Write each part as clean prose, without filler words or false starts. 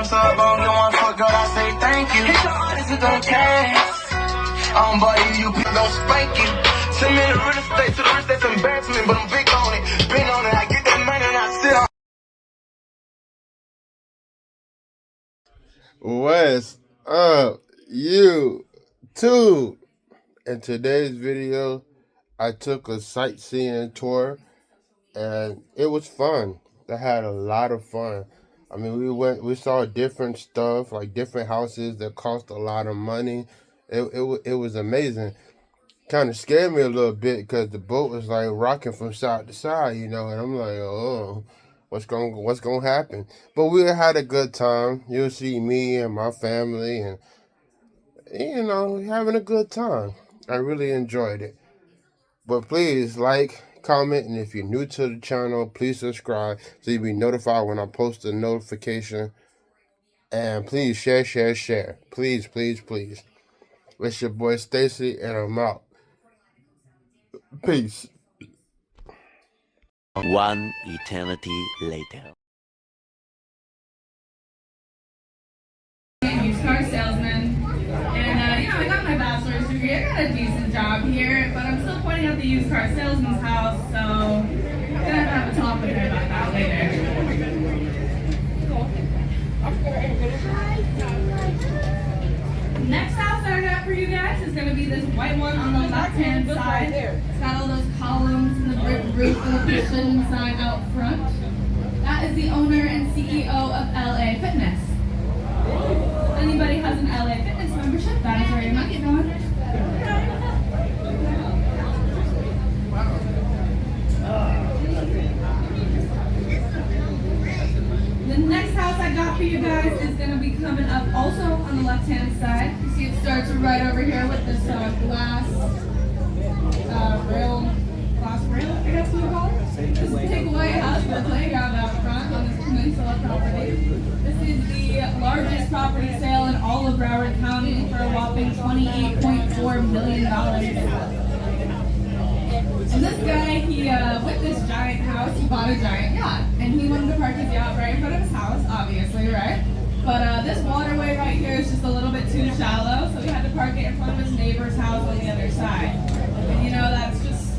time, so I gon' get one fuck, girl, I say thank you. Hit your heart, is it gonna change? Buddy, you don't spank you. Send me the real estate, to the rich that's embarrassment, but I'm big on it. Been on it, I get that money and I sit on it. What's up, YouTube? In today's video, I took a sightseeing tour, and it was fun. I had a lot of fun. I mean, we saw different stuff, like different houses that cost a lot of money. It was amazing. Kind of scared me a little bit because the boat was like rocking from side to side, and I'm like, oh, what's gonna happen? But we had a good time. You'll see me and my family, and having a good time. I really enjoyed it. But please like, comment, and if you're new to the channel, please subscribe so you'll be notified when I post a notification. And please share. Please. It's your boy Stacy, and I'm out. Peace. One eternity later. Used car salesman, and I got my bachelor's degree. I got a decent job here, but I'm still pointing out the used car salesman's house, so I'm gonna have a talk with her about that later. Next house that I got for you guys is gonna be this white one on the left-hand side. It's got all those columns and the brick roof and the precision sign out front. That is the owner and CEO of LA Fitness. Anybody has an LA Fitness membership, that is where your money's going. The next house I got for you guys is going to be coming up also on the left-hand side. You see it starts right over here with this glass rail, I guess we call it. This is takeaway house with a playground out front on this peninsula property. This is the largest property sale in all of Broward County for a whopping $28.4 million. And this guy, with this giant house, he bought a giant yacht. And he wanted to park his yacht right in front of his house, obviously, right? But this waterway right here is just a little bit too shallow, so he had to park it in front of his neighbor's house on the other side. And that's just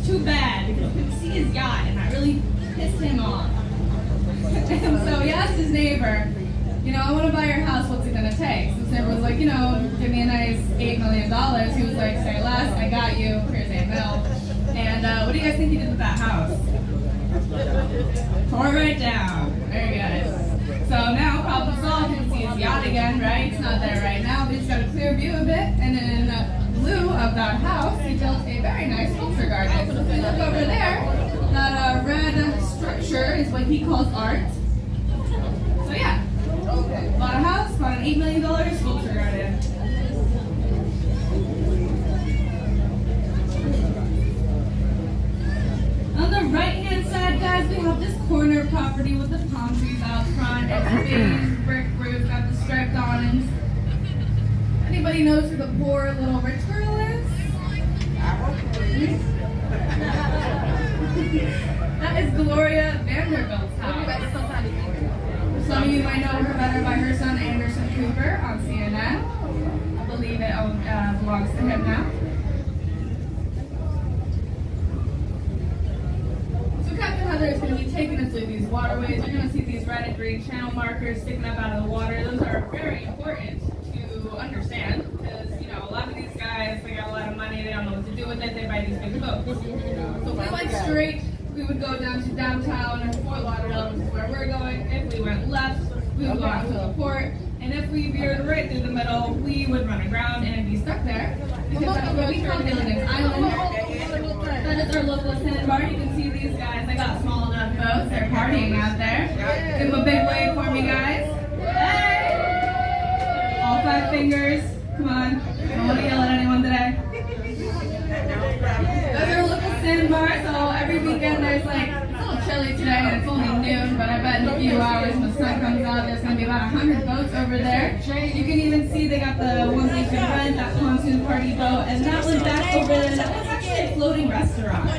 too bad, because you couldn't see his yacht, and that really pissed him off. And so he asked his neighbor, I want to buy your house, what's it going to take? So his neighbor was like, give me a nice $8 million. He was like, say less, I got you, here's $8 million. And what do you guys think he did with that house? Tore it right down. Very good. So now, problem solved, you can see his yacht again, right? It's not there right now, but he's got a clear view of it. And in lieu of that house, he built a very nice sculpture garden. So if you look over there, that red structure is what he calls art. So yeah, bought a house, bought an $8 million sculpture garden. On the right-hand side, guys, we have this corner property with the palm trees out front. It's a beige brick roof, got the striped awnings. Anybody knows who the poor little rich girl is? That is Gloria Vanderbilt's house. Some of you might know her better by her son Anderson Cooper on CNN. I believe it belongs to him now. Captain Heather is going to be taking us through these waterways. You're going to see these red and green channel markers sticking up out of the water. Those are very important to understand because, a lot of these guys, they got a lot of money, they don't know what to do with it, they buy these big boats. So if we went straight, we would go down to downtown or Fort Lauderdale, which is where we're going. If we went left, we would go out to the port. And if we veered right through the middle, we would run aground and be stuck there. Because that's what we call Gilligan's Island. That is our local sandbar. You can see these guys. They got small enough boats. They're partying out there. Give them a big wave for me, guys. Hey! All 5 fingers. Come on. I don't want to yell at anyone today. Those are local sandbar. So every weekend there's it's a little chilly today and it's only noon, but I bet in a few hours when the sun comes out there's going to be about 100 boats over there. You can even see they got the ones you can rent, that pontoon party boat, and that one back over there, that was actually a floating restaurant.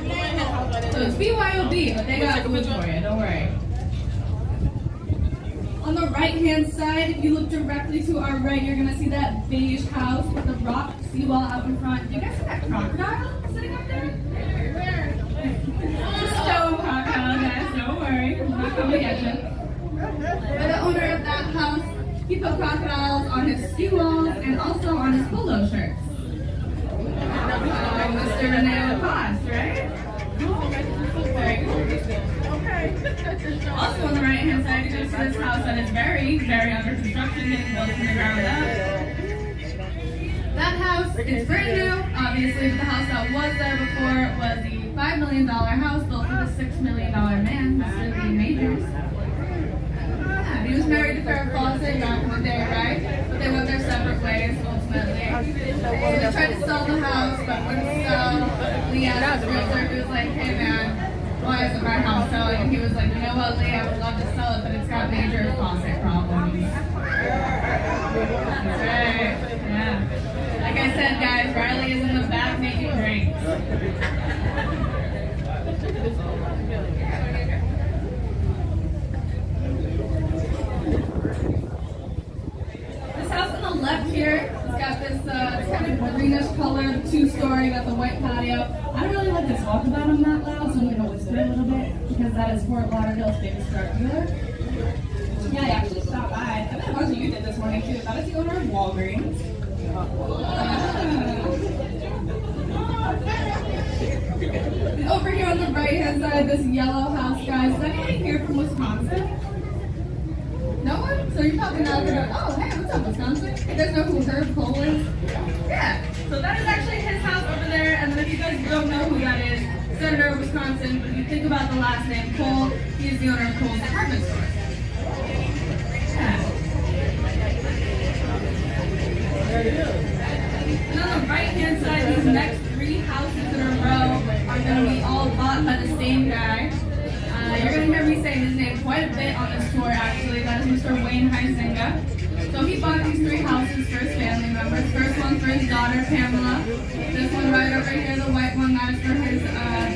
So it's BYOB, but they got food for you, don't worry. On the right-hand side, if you look directly to our right, you're gonna see that beige house with the rock seawall out in front. Do you guys see that crocodile sitting up there? It's a stone crocodile, guys. Don't worry, it's not coming at you. But the owner of that house, he put crocodiles on his ski walls and also on his polo shirts. Mr. Rene Lacoste, right? Very cool. Also on the right hand side, you can see this house that is very, very under construction, getting built from the ground up. That house is brand new, obviously, but the house that was there before was the $5 million house built for the $6 million man, Mr. Lee Majors. Yeah, he was married to Farrah Fawcett back in the day, right? But they went their separate ways ultimately. So they tried to sell the house, but wouldn't sell. Lee asked his realtor, he was like, hey man, why isn't my house selling? And he was like, you know what, Lee, I would love to sell it, but it's got major faucet problems. That's right. Yeah. Like I said, guys, Riley is in the back making drinks. This house on the left here, it's got this kind of greenish color, two-story, got the white patio. I don't really like to talk about them that loud, so I'm going to whisper a little bit, because that is Fort Lauderdale's biggest drug dealer. Yeah, I actually stopped by. I bet a bunch of you did this morning too. That is the owner of Walgreens. Over here on the right-hand side, this yellow house, guys. Is anybody here from Wisconsin? No one? So you're talking out there, oh, hey, what's up, Wisconsin? You guys know who Herb Cole is? Yeah. So that is actually his house over there. And then if you guys don't know who that is, Senator of Wisconsin, but if you think about the last name Cole, he is the owner of Cole's department store. And on the right-hand side, these next three houses in a row are going to be all bought by the same guy. You're going to hear me saying his name quite a bit on this tour, actually. That is Mr. Wayne Huizenga. So he bought these three houses for his family members. First one for his daughter, Pamela. This one right over here, the white one, that is for his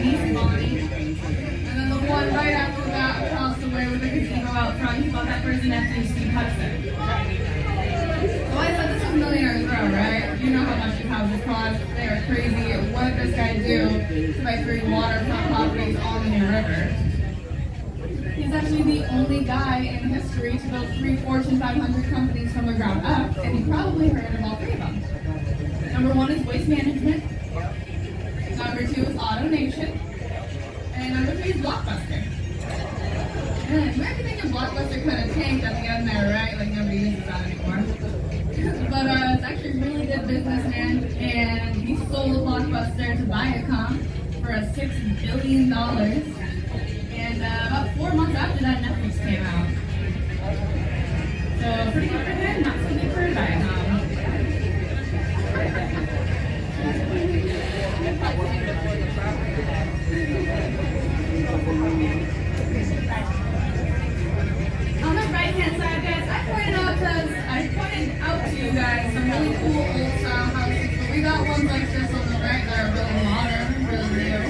niece, Bonnie. And then the one right after that, across the way with the casino out front, he bought that for his nephew, Steve Hudson. So I said this is Millionaire's Row, right? You know how much these houses cost. They are crazy. What did this guy do to buy three waterfront properties on the New River? He's actually the only guy in history to build three Fortune 500 companies from the ground up, and you probably heard of all three of them. Number one is Waste Management. Number two is AutoNation. And number three is Blockbuster. And you might be thinking Blockbuster kind of tanked at the end there, right? Like nobody uses that anymore. But it's actually really good businessman, and he sold Blockbuster to Viacom for $6 billion. And about 4 months after that, Netflix came out. So pretty good for him, not so good for Viacom. On the right-hand side, guys, I pointed out to you guys some really cool old-style houses. But we got ones like this on the right that are really modern, really new.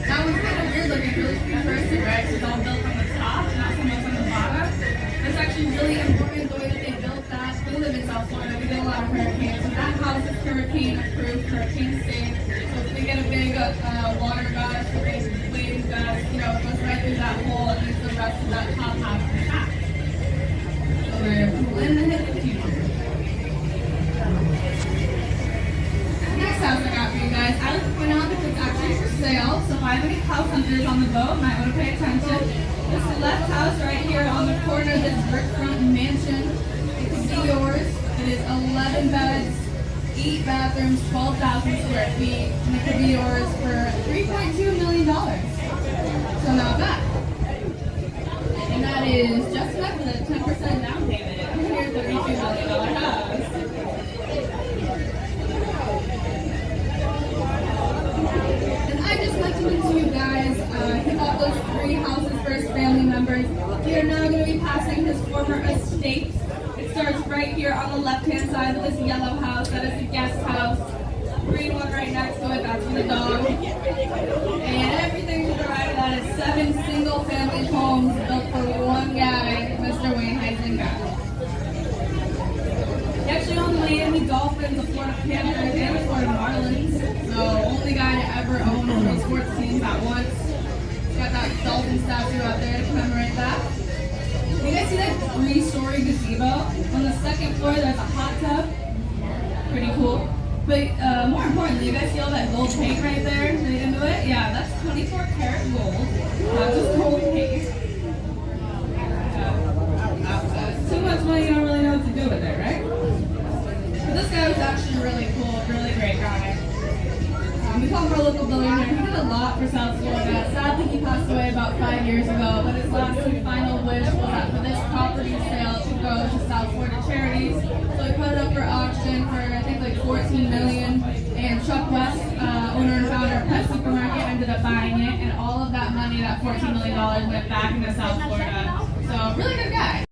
That one's kind of weird looking, really futuristic, right? It's all built from the top, not so much on the bottom. It's actually really important the way that they built that. We live in South Florida, we get a lot of hurricanes. So that house is hurricane-approved, hurricane-safe. So if we get a big water gust or big wave gust, you know, it goes right through that hole and leaves the rest of that top half intact. So we're in the hit of the future. Next house I got for you guys, I like to point out that it's actually for sale, so if I have any house hunters on the boat, might want to pay attention. This left house right here on the corner, this brick front mansion, it could be yours. It is 11 beds, 8 bathrooms, 12,000 square feet, and it could be yours for $3.2 million. So not bad. And that is just enough for the 10% down payment. Here's the $32 million house. I just mentioned to you guys, he bought those three houses for his family members. We are now going to be passing his former estate. It starts right here on the left-hand side of this yellow house. That is the guest house. Green one right next to it, that's for the dog. And everything to the right of that is 7 single-family homes built for one guy, Mr. Dolphins, the Florida Panthers, and the Florida Marlins. So only guy to ever own one of those sports teams at once. Got that dolphin statue out there to commemorate that. You guys see that 3-story gazebo? On the second floor, there's a hot tub. Pretty cool. But more importantly, you guys see all that gold paint right there made into it? Yeah, that's 24 karat gold. Not just gold paint. Too much money, you don't really know what to do with it, right? But this guy was actually really cool, really great guy. We call him our local billionaire. He did a lot for South Florida. Sadly, he passed away about 5 years ago, but his last and final wish was that for this property sale to go to South Florida charities. So he put it up for auction for, I think, like $14 million. And Chuck West, owner and founder of Pet Supermarket, ended up buying it. And all of that money, that $14 million, went back into South Florida. So, really good guy.